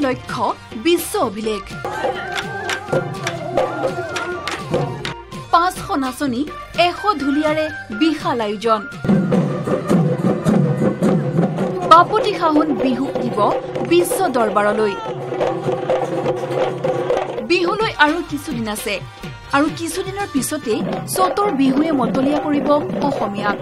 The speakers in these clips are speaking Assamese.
লক্ষ্য বিশ্ব অভিলেখ 500 নাচনী 100 ঢুলীয়াৰে বিশাল আয়োজন বাপতি খাহুন বিহুক দিব বিশ্ব দৰবাৰলৈ বিহুলৈ আৰু কিছুদিন আছে আৰু কিছুদিনৰ পিছতে চতৰ বিহুৱে মতলীয়া কৰিব অসমীয়াক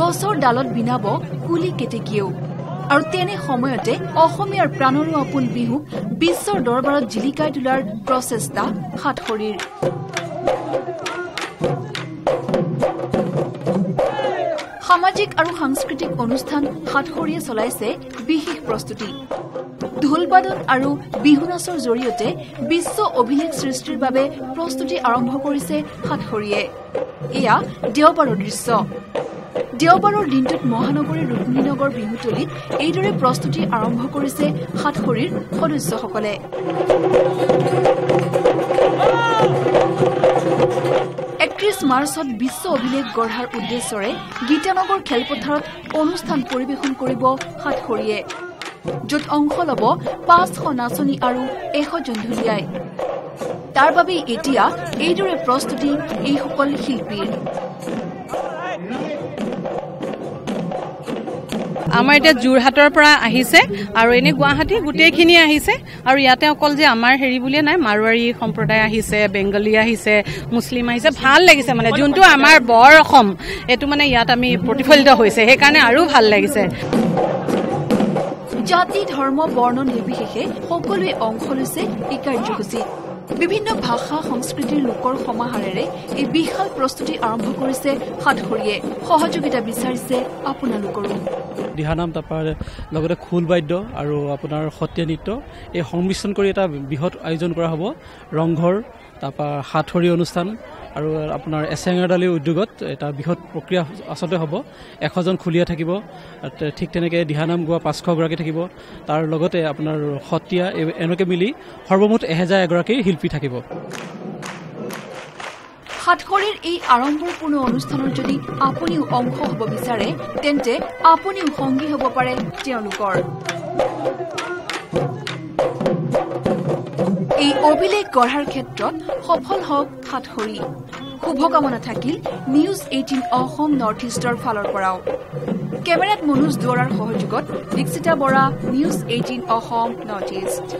গছৰ ডালত বিনাব কুলি কেতেকীয়েও আৰু তেনে সময়তে অসমীয়াৰ প্ৰাণৰো আপোন বিহুক বিশ্বৰ দৰবাৰত জিলিকাই তোলাৰ প্ৰচেষ্টা হাতখৰিৰ সামাজিক আৰু সাংস্কৃতিক অনুষ্ঠান হাতখৰিয়ে চলাইছে বিশেষ প্ৰস্তুতি ঢোলবাদন আৰু বিহু নাচৰ জৰিয়তে বিশ্ব অভিলেখ সৃষ্টিৰ বাবে প্ৰস্তুতি আৰম্ভ কৰিছে হাতখৰিয়ে এয়া দেওবাৰৰ দৃশ্য দেওবাৰৰ দিনটোত মহানগৰীৰ ৰুক্মিণীনগৰ বিহুতলীত এইদৰে প্ৰস্তুতি আৰম্ভ কৰিছে হাতখৰিৰ সদস্যসকলে 31 মাৰ্চত বিশ্ব অভিলেখ গঢ়াৰ উদ্দেশ্যৰে গীতানগৰ খেলপথাৰত অনুষ্ঠান পৰিৱেশন কৰিব হাতখৰিয়ে য'ত অংশ ল'ব 500 নাচনী আৰু 100 জন ঢুলীয়াই তাৰ বাবে এতিয়া এইদৰে প্ৰস্তুতি এইসকল শিল্পীৰ আমাৰ এটা জুৰহাটৰ পৰা আহিছে আৰু এনে গুৱাহাটী গুটেইখিনি আহিছে আৰু ইয়াতে অকল যে আমাৰ হেৰি বুলিয়ে নাই মাৰোৱাৰী সম্প্ৰদায় আহিছে বেংগলী আহিছে মুছলিম আহিছে ভাল লাগিছে মানে যোনটো আমাৰ বৰ অসম এটো মানে ইয়াত আমি প্ৰতিফলিত হৈছে সেই কাৰণে আৰু ভাল লাগিছে জাতি ধৰ্ম বৰ্ণ নিৰ্বিশেষে সকলোৱে অংশ লৈছে এই কাৰ্যসূচীত বিভিন্ন ভাষা সংস্কৃতিৰ লোকৰ সমাহাৰেৰে এই বিশাল প্ৰস্তুতি আৰম্ভ কৰিছে হাতখৰিয়ে সহযোগিতা বিচাৰিছে আপোনালোকৰো দিহানাম তাৰপৰা লগতে খোল বাদ্য আৰু আপোনাৰ সত্ৰীয়া নৃত্য এই সংমিশ্ৰণ কৰি এটা বৃহৎ আয়োজন কৰা হ'ব ৰংঘৰ তাৰপৰা হাতখৰি অনুষ্ঠান আৰু আপোনাৰ এচেঙাৰডালি উদ্যোগত এটা বৃহৎ প্ৰক্ৰিয়া আচলতে হ'ব 100 জন খুলীয়া থাকিব ঠিক তেনেকৈ দিহানাম গোৱা 500 গৰাকী থাকিব তাৰ লগতে আপোনাৰ সত্ৰীয়া এনেকৈ মিলি সৰ্বমুঠ 1000 গৰাকী শিল্পী থাকিব হাতখৰিৰ এই আৰম্ভপূৰ্ণ অনুষ্ঠানৰ যদি আপুনিও অংশ হ'ব বিচাৰে তেন্তে আপুনিও সংগী হ'ব পাৰে তেওঁলোকৰ এই অভিলেখ গঢ়াৰ ক্ষেত্ৰত সফল হওক হাতখৰি শুভকামনা থাকিল নিউজ 18 অসম নৰ্থ ইষ্টৰ ফালৰ পৰাও কেমেৰাত মনোজ দুৱাৰাৰ সহযোগত Dikshita Bora news 18 Assam north east